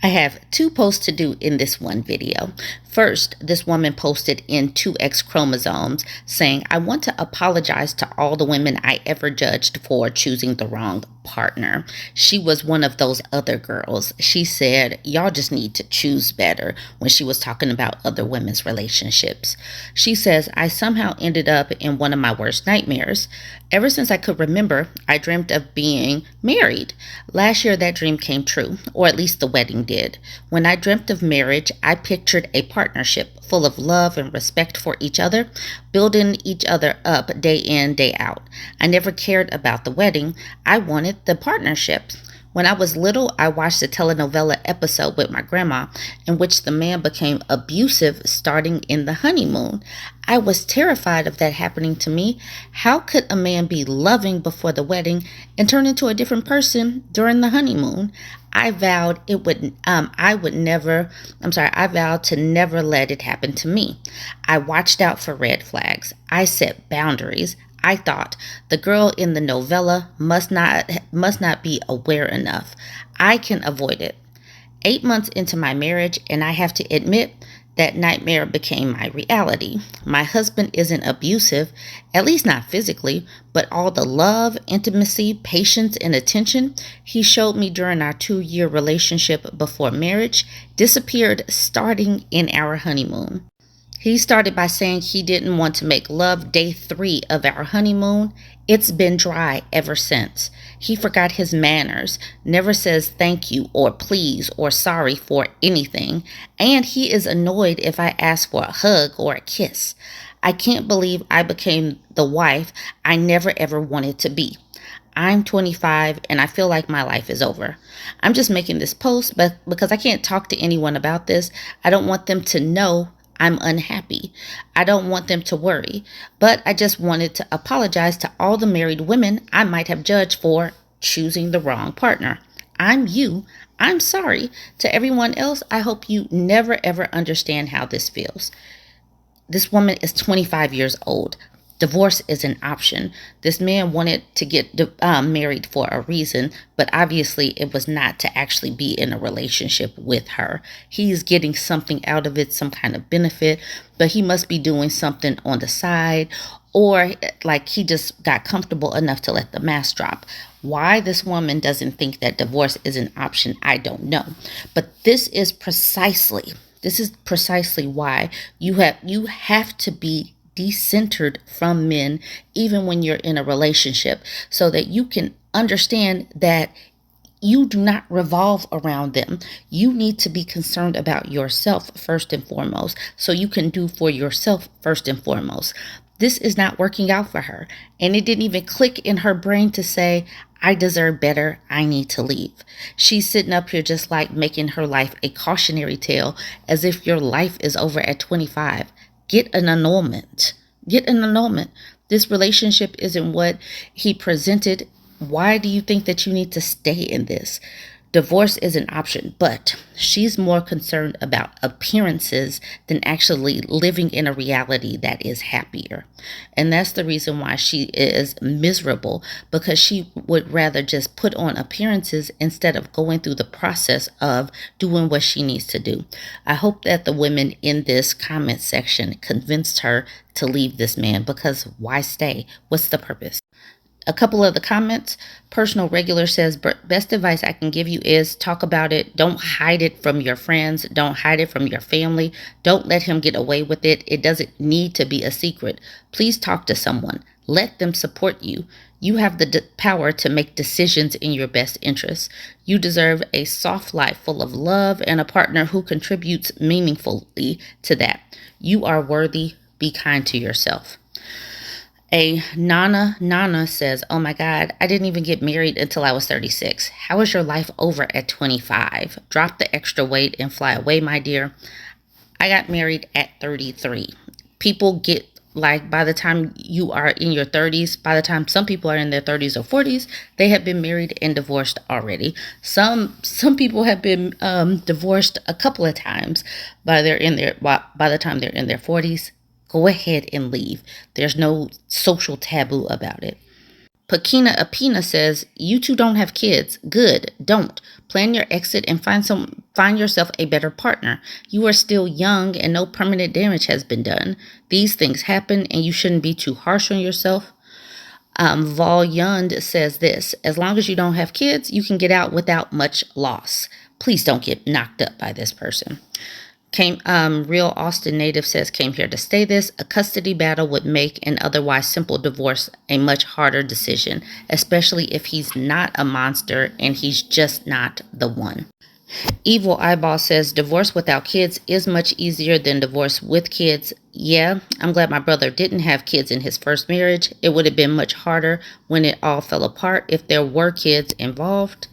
I have two posts to do in this one video. First, this woman posted in 2X chromosomes saying, I want to apologize to all the women I ever judged for choosing the wrong partner. She was one of those other girls. She said, y'all just need to choose better when she was talking about other women's relationships. She says, I somehow ended up in one of my worst nightmares. Ever since I could remember, I dreamt of being married. Last year, that dream came true, or at least the wedding did. When I dreamt of marriage, I pictured a partnership full of love and respect for each other, building each other up day in, day out. I never cared about the wedding. I wanted the partnership. When I was little, I watched a telenovela episode with my grandma in which the man became abusive starting in the honeymoon. I was terrified of that happening to me. How could a man be loving before the wedding and turn into a different person during the honeymoon? I vowed I vowed to never let it happen to me. I watched out for red flags. I set boundaries. I thought the girl in the novella must not be aware enough. I can avoid it. 8 months into my marriage, and I have to admit that nightmare became my reality. My husband isn't abusive, at least not physically, but all the love, intimacy, patience, and attention he showed me during our 2-year relationship before marriage disappeared starting in our honeymoon. He started by saying he didn't want to make love day 3 of our honeymoon. It's been dry ever since. He forgot his manners, never says thank you or please or sorry for anything, and he is annoyed if I ask for a hug or a kiss. I can't believe I became the wife I never ever wanted to be. I'm 25 and I feel like my life is over. I'm just making this post but because I can't talk to anyone about this. I don't want them to know I'm unhappy. I don't want them to worry, but I just wanted to apologize to all the married women I might have judged for choosing the wrong partner. I'm you. I'm sorry. To everyone else, I hope you never ever understand how this feels. This woman is 25 years old. Divorce is an option. This man wanted to get married for a reason, but obviously it was not to actually be in a relationship with her. He's getting something out of it, some kind of benefit, but he must be doing something on the side, or like he just got comfortable enough to let the mask drop. Why this woman doesn't think that divorce is an option, I don't know. But this is precisely why you have to be decentered from men even when you're in a relationship, so that you can understand that you do not revolve around them. You need to be concerned about yourself first and foremost, so you can do for yourself first and foremost. This is not working out for her, and it didn't even click in her brain to say, I deserve better, I need to leave. She's sitting up here just like making her life a cautionary tale, as if your life is over at 25. Get an annulment. Get an annulment. This relationship isn't what he presented. Why do you think that you need to stay in this? Divorce is an option, but she's more concerned about appearances than actually living in a reality that is happier. And that's the reason why she is miserable, because she would rather just put on appearances instead of going through the process of doing what she needs to do. I hope that the women in this comment section convinced her to leave this man, because why stay? What's the purpose? A couple of the comments. Personal Regular says, best advice I can give you is talk about it. Don't hide it from your friends. Don't hide it from your family. Don't let him get away with it. It doesn't need to be a secret. Please talk to someone. Let them support you. You have the power to make decisions in your best interests. You deserve a soft life full of love and a partner who contributes meaningfully to that. You are worthy. Be kind to yourself. A Nana says, oh my God, I didn't even get married until I was 36. How is your life over at 25? Drop the extra weight and fly away, my dear. I got married at 33. People get like, by the time you are in your 30s, by the time some people are in their 30s or 40s, they have been married and divorced already. Some people have been divorced a couple of times by the time they're in their 40s. Go ahead and leave. There's no social taboo about it. Pakina Apina says, you two don't have kids. Good. Don't. Plan your exit and find Find yourself a better partner. You are still young and no permanent damage has been done. These things happen and you shouldn't be too harsh on yourself. Vol Yund says this: as long as you don't have kids, you can get out without much loss. Please don't get knocked up by this person. Real Austin native says, came here to stay this. A custody battle would make an otherwise simple divorce a much harder decision, especially if he's not a monster and he's just not the one. Evil Eyeball says, divorce without kids is much easier than divorce with kids. Yeah, I'm glad my brother didn't have kids in his first marriage. It would have been much harder when it all fell apart if there were kids involved.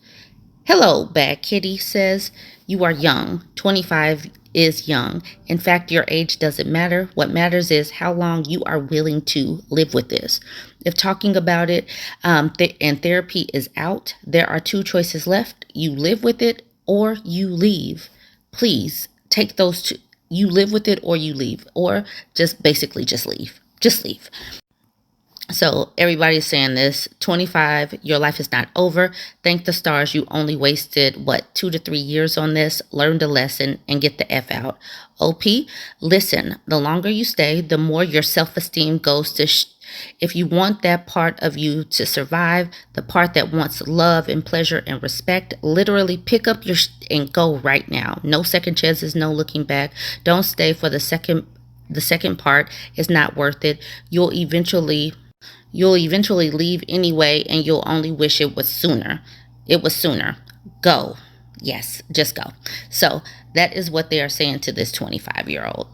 Hello, Bad Kitty says, you are young. 25 is young. In fact, your age doesn't matter. What matters is how long you are willing to live with this. If talking about it and therapy is out, there are two choices left. You live with it or you leave. Please take those two. You live with it or you leave, or just basically just leave. Just leave. So everybody's saying this. 25, your life is not over. Thank the stars you only wasted, 2 to 3 years on this. Learned a lesson and get the F out. OP, listen, the longer you stay, the more your self-esteem goes to if you want that part of you to survive, the part that wants love and pleasure and respect, literally pick up your and go right now. No second chances, no looking back. Don't stay for the second part is not worth it. You'll eventually leave anyway, and you'll only wish it was sooner. Go. Yes, just go. So that is what they are saying to this 25-year-old.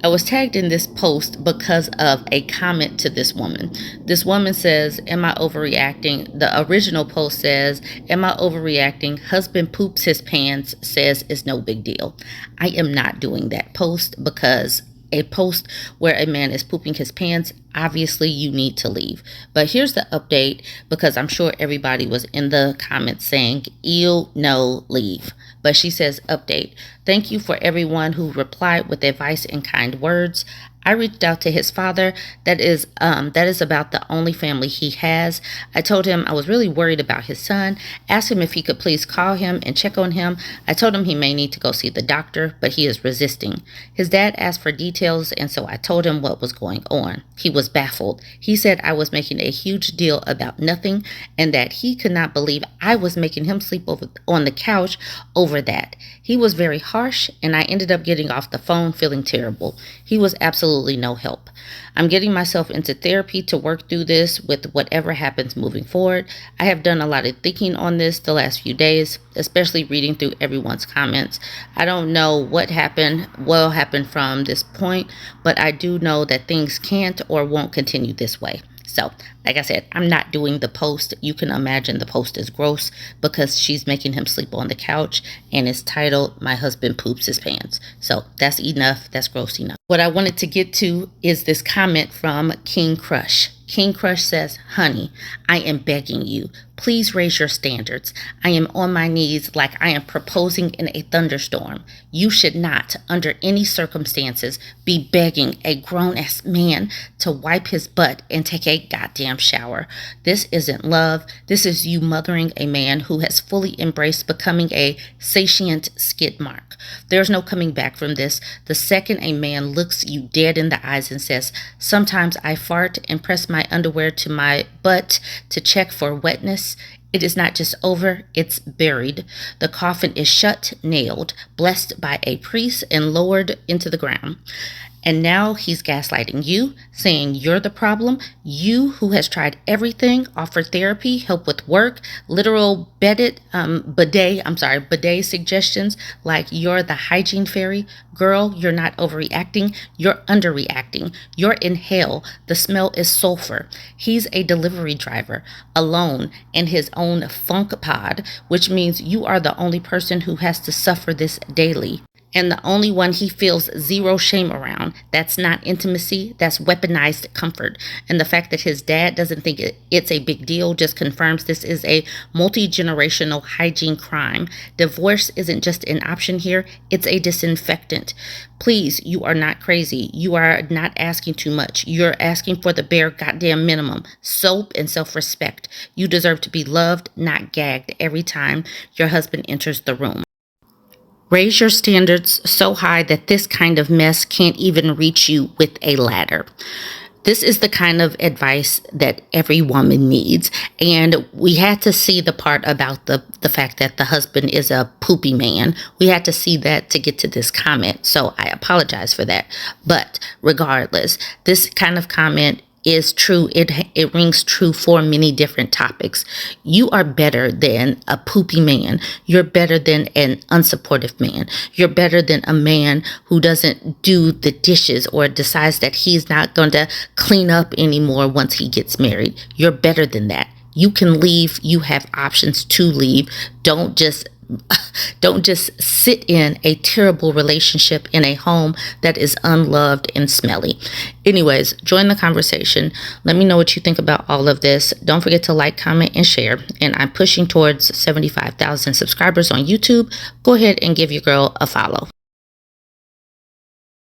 I was tagged in this post because of a comment to this woman. This woman says, am I overreacting? The original post says, am I overreacting? Husband poops his pants, says it's no big deal. I am not doing that post because a post where a man is pooping his pants, obviously you need to leave. But here's the update, because I'm sure everybody was in the comments saying, ew, no, leave. But she says, update. Thank you for everyone who replied with advice and kind words. I reached out to his father. That is about the only family he has. I told him I was really worried about his son. Asked him if he could please call him and check on him. I told him he may need to go see the doctor, but he is resisting. His dad asked for details, and so I told him what was going on. He was baffled. He said I was making a huge deal about nothing, and that he could not believe I was making him sleep on the couch over that. He was very harsh, and I ended up getting off the phone feeling terrible. He was absolutely no help. I'm getting myself into therapy to work through this with whatever happens moving forward. I have done a lot of thinking on this the last few days, especially reading through everyone's comments. I don't know what will happen from this point, but I do know that things can't or won't continue this way. So, like I said, I'm not doing the post. You can imagine the post is gross because she's making him sleep on the couch, and it's titled, My Husband Poops His Pants. So that's enough. That's gross enough. What I wanted to get to is this comment from King Crush. King Crush says, honey, I am begging you. Please raise your standards. I am on my knees like I am proposing in a thunderstorm. You should not, under any circumstances, be begging a grown-ass man to wipe his butt and take a goddamn shower. This isn't love. This is you mothering a man who has fully embraced becoming a satiant skid mark. There's no coming back from this. The second a man looks you dead in the eyes and says, sometimes I fart and press my underwear to my butt to check for wetness, it is not just over, it's buried. The coffin is shut, nailed, blessed by a priest, and lowered into the ground. And now he's gaslighting you, saying you're the problem. You who has tried everything, offered therapy, help with work, literal bidet suggestions like you're the hygiene fairy. Girl, you're not overreacting. You're underreacting. You're in hell. The smell is sulfur. He's a delivery driver, alone in his own funk pod, which means you are the only person who has to suffer this daily. And the only one he feels zero shame around. That's not intimacy, that's weaponized comfort. And the fact that his dad doesn't think it's a big deal just confirms this is a multi-generational hygiene crime. Divorce isn't just an option here, it's a disinfectant. Please, you are not crazy. You are not asking too much. You're asking for the bare goddamn minimum. Soap and self-respect. You deserve to be loved, not gagged every time your husband enters the room. Raise your standards so high that this kind of mess can't even reach you with a ladder. This is the kind of advice that every woman needs. And we had to see the part about the fact that the husband is a poopy man. We had to see that to get to this comment. So I apologize for that. But regardless, this kind of comment is true. It rings true for many different topics. You are better than a poopy man. You're better than an unsupportive man. You're better than a man who doesn't do the dishes or decides that he's not going to clean up anymore once he gets married. You're better than that. You can leave. You have options to leave. Don't just sit in a terrible relationship in a home that is unloved and smelly. Anyways, join the conversation. Let me know what you think about all of this. Don't forget to like, comment, and share. And I'm pushing towards 75,000 subscribers on YouTube. Go ahead and give your girl a follow.